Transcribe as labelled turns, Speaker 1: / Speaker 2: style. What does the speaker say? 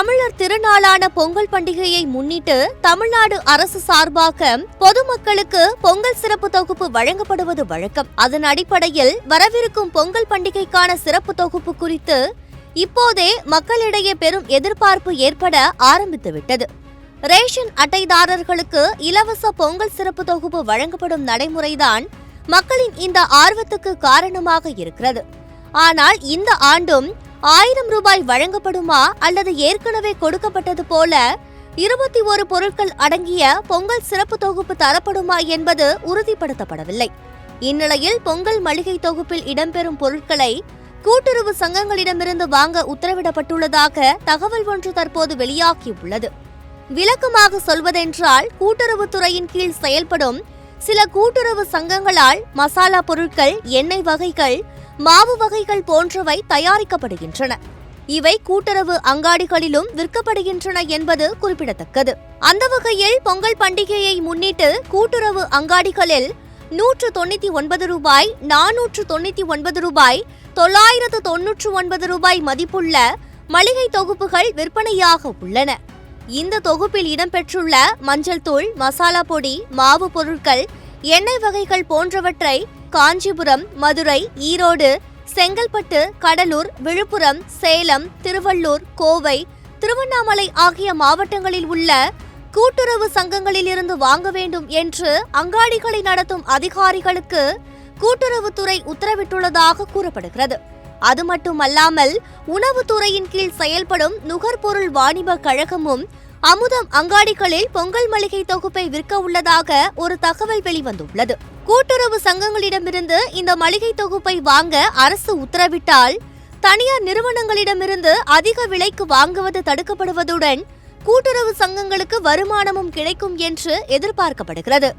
Speaker 1: தமிழர் திருநாளான பொங்கல் பண்டிகையை முன்னிட்டு தமிழ்நாடு அரசு சார்பாக பொதுமக்களுக்கு பொங்கல் சிறப்பு தொகுப்பு வழங்கப்படுவது வழக்கம். அதன் அடிப்படையில் வரவிருக்கும் பொங்கல் பண்டிகைக்கான சிறப்பு தொகுப்பு குறித்து இப்போதே மக்களிடையே பெரும் எதிர்பார்ப்பு ஏற்பட ஆரம்பித்துவிட்டது. ரேஷன் அட்டைதாரர்களுக்கு இலவச பொங்கல் சிறப்பு தொகுப்பு வழங்கப்படும் நடைமுறைதான் மக்களின் இந்த ஆர்வத்துக்கு காரணமாக இருக்கிறது. ஆனால் இந்த ஆண்டும் 1000 ரூபாய் வழங்கப்படுமா அல்லது ஏற்கனவே கொடுக்கப்பட்டது போல 21 பொருட்கள் அடங்கிய பொங்கல் சிறப்பு தொகுப்பு தரப்படுமா என்பது உறுதிப்படுத்தப்படவில்லை. இந்நிலையில் பொங்கல் மளிகை தொகுப்பில் இடம்பெறும் பொருட்களை கூட்டுறவு சங்கங்களிடமிருந்து வாங்க உத்தரவிடப்பட்டுள்ளதாக தகவல் ஒன்று தற்போது வெளியாகியுள்ளது. விளக்கமாக சொல்வதென்றால், கூட்டுறவுத்துறையின் கீழ் செயல்படும் சில கூட்டுறவு சங்கங்களால் மசாலா பொருட்கள், எண்ணெய் வகைகள், மாவு வகைகள் போன்றவை தயாரிக்கப்படுகின்றன. இவை கூட்டுறவு அங்காடிகளிலும் விற்கப்படுகின்றன என்பது குறிப்பிடத்தக்கது. அந்த வகையில் பொங்கல் பண்டிகையை முன்னிட்டு கூட்டுறவு அங்காடிகளில் 199 ரூபாய், 499 ரூபாய், 999 ரூபாய் மதிப்புள்ள மளிகை தொகுப்புகள் விற்பனையாக உள்ளன. இந்த தொகுப்பில் இடம்பெற்றுள்ள மஞ்சள் தூள், மசாலா பொடி, மாவு பொருட்கள், எண்ணெய் வகைகள் போன்றவற்றை காஞ்சிபுரம், மதுரை, ஈரோடு, செங்கல்பட்டு, கடலூர், விழுப்புரம், சேலம், திருவள்ளூர், கோவை, திருவண்ணாமலை ஆகிய மாவட்டங்களில் உள்ள கூட்டுறவு சங்கங்களில் இருந்து வாங்க வேண்டும் என்று அங்காடிகளை நடத்தும் அதிகாரிகளுக்கு கூட்டுறவுத்துறை உத்தரவிட்டுள்ளதாக கூறப்படுகிறது. அது மட்டுமல்லாமல் உணவுத்துறையின் கீழ் செயல்படும் நுகர்பொருள் வாணிப கழகமும் அமுதம் அங்காடிகளில் பொங்கல் மளிகை தொகுப்பை விற்க உள்ளதாக ஒரு தகவல் வெளிவந்துள்ளது. கூட்டுறவு சங்கங்களிடமிருந்து இந்த மளிகை தொகுப்பை வாங்க அரசு உத்தரவிட்டால் தனியார் நிறுவனங்களிடமிருந்து அதிக விலைக்கு வாங்குவது தடுக்கப்படுவதுடன் கூட்டுறவு சங்கங்களுக்கு வருமானமும் கிடைக்கும் என்று எதிர்பார்க்கப்படுகிறது.